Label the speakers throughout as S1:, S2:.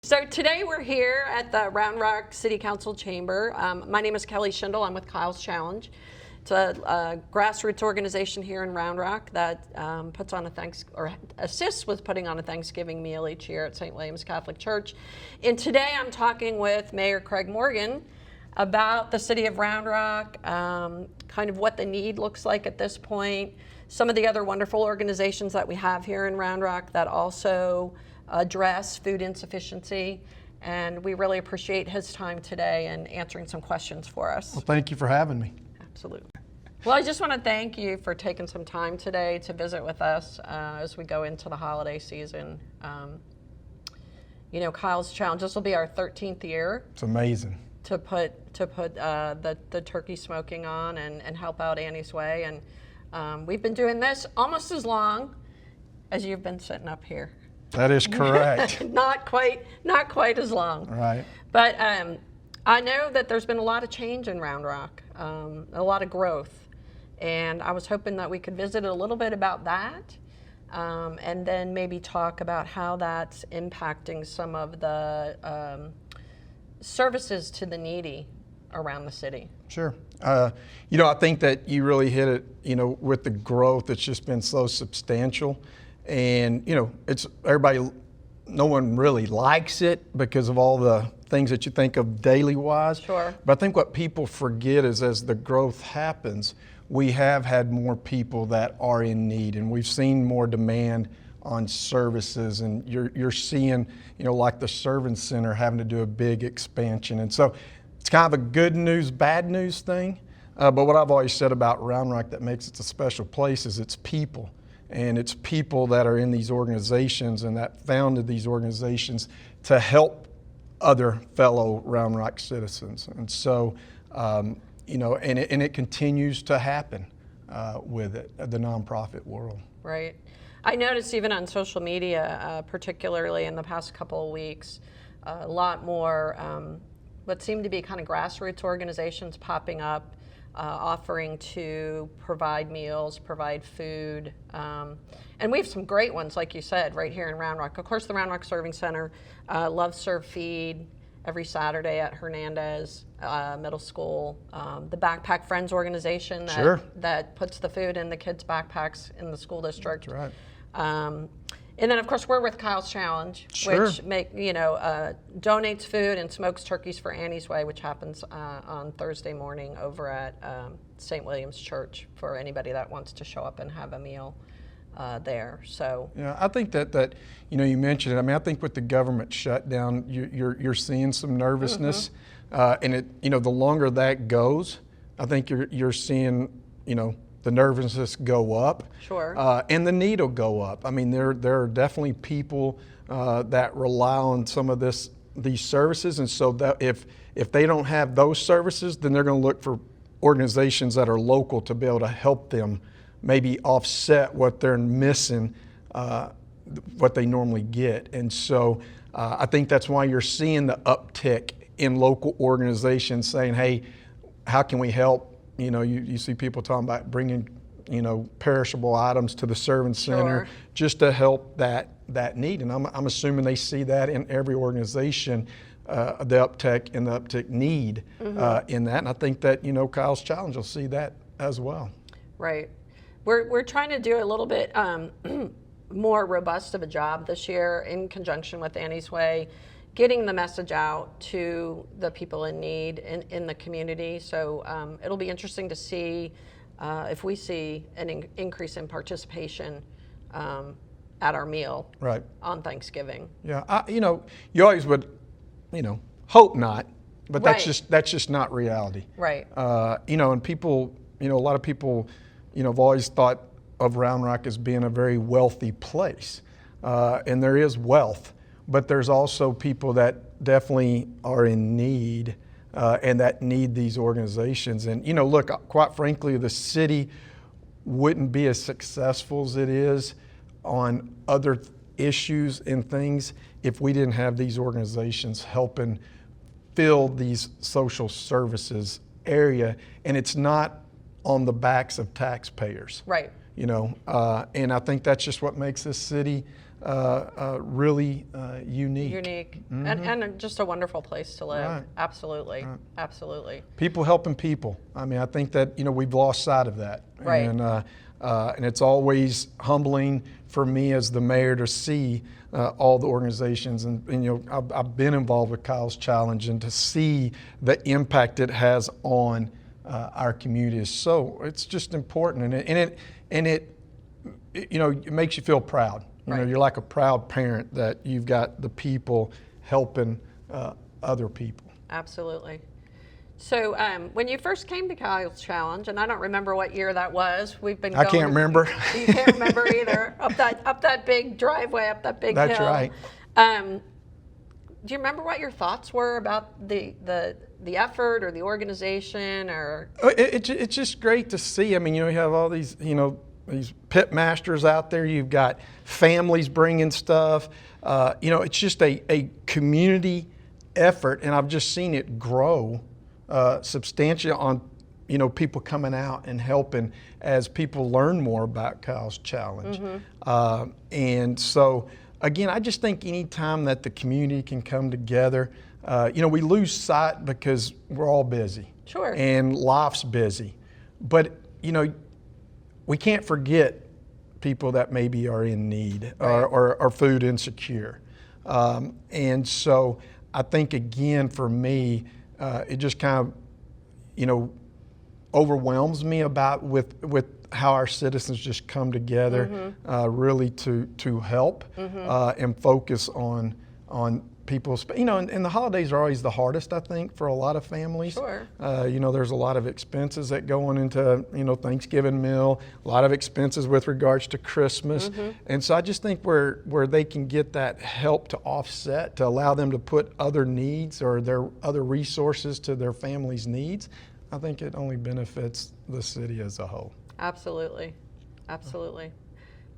S1: So today we're here at the Round Rock City Council Chamber. My name is Kelly Schindel. I'm with Kyle's Challenge. It's a grassroots organization here in Round Rock that puts on assists with putting on a Thanksgiving meal each year at St. William's Catholic Church. And today I'm talking with Mayor Craig Morgan about the city of Round Rock, kind of what the need looks like at this point, some of the other wonderful organizations that we have here in Round Rock that also address food insufficiency, and we really appreciate his time today and answering some questions for us.
S2: Well, thank you for having me.
S1: Absolutely. Well, I just want to thank you for taking some time today to visit with us as we go into the holiday season. Kyle's Challenge, this will be our 13th year.
S2: It's amazing.
S1: To put the turkey smoking on and help out Annie's Way. And we've been doing this almost as long as you've been sitting up here.
S2: That is correct.
S1: Not quite as long.
S2: Right.
S1: But I know that there's been a lot of change in Round Rock, a lot of growth. And I was hoping that we could visit a little bit about that, and then maybe talk about how that's impacting some of the services to the needy around the city.
S2: Sure. I think that you really hit it, with the growth. It's just been so substantial. And, it's everybody, no one really likes it because of all the things that you think of daily wise.
S1: Sure.
S2: But I think what people forget is as the growth happens, we have had more people that are in need, and we've seen more demand on services, and you're seeing, like the Service Center having to do a big expansion. And so it's kind of a good news, bad news thing. But what I've always said about Round Rock that makes it a special place is it's people. And it's people that are in these organizations and that founded these organizations to help other fellow Round Rock citizens. And so, and it continues to happen with it, the nonprofit world.
S1: Right. I noticed even on social media, particularly in the past couple of weeks, a lot more what seemed to be kind of grassroots organizations popping up, offering to provide meals, provide food. And we have some great ones, like you said, right here in Round Rock. Of course, the Round Rock Serving Center, Love, Serve, Feed, every Saturday at Hernandez Middle School. The Backpack Friends organization that puts the food in the kids' backpacks in the school district.
S2: That's right.
S1: And then, of course, we're with Kyle's Challenge, which donates food and smokes turkeys for Annie's Way, which happens on Thursday morning over at St. William's Church for anybody that wants to show up and have a meal there. So
S2: yeah, I think that you mentioned it. I mean, I think with the government shutdown, you're seeing some nervousness, and the longer that goes, I think you're seeing the nervousness go up.
S1: Sure.
S2: And the need will go up. I mean, there are definitely people that rely on some of these services, and so that if they don't have those services, then they're going to look for organizations that are local to be able to help them maybe offset what they're missing, what they normally get. And so I think that's why you're seeing the uptick in local organizations saying, hey, how can we help? You see people talking about bringing, perishable items to the Service Center just to help that need. And I'm assuming they see that in every organization, the uptick need in that. And I think that, Kyle's Challenge will see that as well.
S1: Right. We're trying to do a little bit more robust of a job this year in conjunction with Annie's Way, getting the message out to the people in need in the community. So it'll be interesting to see if we see an increase in participation at our meal on Thanksgiving.
S2: Yeah, you always would, hope not, but that's just not reality.
S1: Right.
S2: And people, a lot of people, have always thought of Round Rock as being a very wealthy place, and there is wealth. But there's also people that definitely are in need and that need these organizations. And, look, quite frankly, the city wouldn't be as successful as it is on other issues and things if we didn't have these organizations helping fill these social services area. And it's not on the backs of taxpayers.
S1: Right.
S2: And I think that's just what makes this city really unique.
S1: Unique, and just a wonderful place to live.
S2: Right.
S1: Absolutely, absolutely.
S2: People helping people. I mean, I think that, we've lost sight of that.
S1: Right.
S2: And it's always humbling for me as the mayor to see all the organizations, and I've been involved with Kyle's Challenge, and to see the impact it has on our community is so, it's just important, and it makes you feel proud.
S1: Right.
S2: You're like a proud parent that you've got the people helping other people.
S1: Absolutely. So when you first came to Kyle's Challenge, and I don't remember what year that was, we've been
S2: I can't remember.
S1: You can't remember either. Up that big driveway, up that big
S2: That's
S1: hill.
S2: right.
S1: Do you remember what your thoughts were about the effort or the organization, or?
S2: It's just great to see. I mean, you have all these, these pit masters out there. You've got families bringing stuff. It's just a community effort, and I've just seen it grow substantially on, people coming out and helping as people learn more about Kyle's Challenge. And so, again, I just think anytime that the community can come together, we lose sight because we're all busy.
S1: Sure.
S2: And life's busy. But, we can't forget people that maybe are in need,
S1: Right.
S2: or food insecure. And so I think, again, for me, it just kind of, overwhelms me with how our citizens just come together, really to help and focus on people's, and the holidays are always the hardest, I think, for a lot of families.
S1: Sure.
S2: There's a lot of expenses that go on into, Thanksgiving meal, a lot of expenses with regards to Christmas. And so I just think where they can get that help to offset, to allow them to put other needs or their other resources to their family's needs, I think it only benefits the city as a whole.
S1: Absolutely. Absolutely.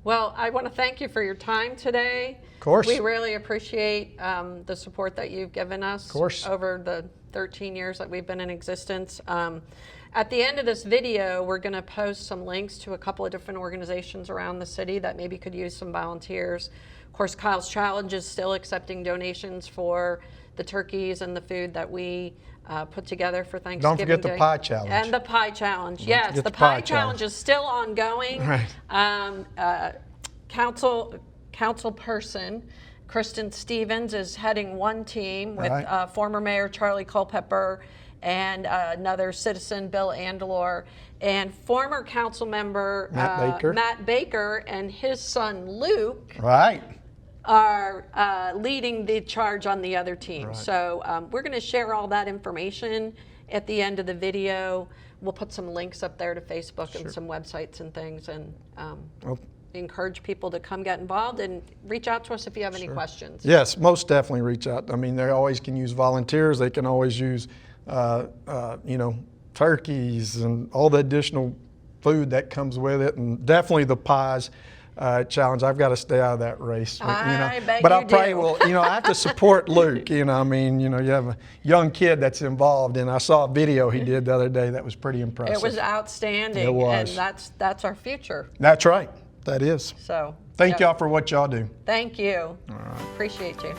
S1: Well, I want to thank you for your time today.
S2: Of course.
S1: We really appreciate the support that you've given us
S2: Of course.
S1: over the 13 years that we've been in existence. At the end of this video, we're going to post some links to a couple of different organizations around the city that maybe could use some volunteers. Of course, Kyle's Challenge is still accepting donations for the turkeys and the food that we put together for Thanksgiving
S2: Don't forget
S1: Day.
S2: the pie challenge.
S1: And the pie challenge, yes.
S2: forget
S1: The
S2: the
S1: pie
S2: pie
S1: challenge is still ongoing.
S2: Right.
S1: Council person Kristen Stevens is heading one team with
S2: Right.
S1: Former Mayor Charlie Culpepper and another citizen, Bill Andelor, and former council member Matt Baker and his son Luke
S2: Right.
S1: are leading the charge on the other team.
S2: Right.
S1: So we're going to share all that information at the end of the video. We'll put some links up there to Facebook and some websites and things, and encourage people to come get involved and reach out to us if you have any questions.
S2: Yes, most definitely reach out. I mean, they always can use volunteers. They can always use, turkeys and all the additional food that comes with it, and definitely the pies challenge. I've got to stay out of that race.
S1: I bet
S2: but
S1: you
S2: I probably
S1: do.
S2: will. I have to support Luke. You have a young kid that's involved, and I saw a video he did the other day that was pretty impressive.
S1: It was outstanding,
S2: It was.
S1: and that's our future.
S2: That's right. That is.
S1: So
S2: Thank y'all for what y'all do.
S1: Thank you.
S2: All right.
S1: Appreciate you.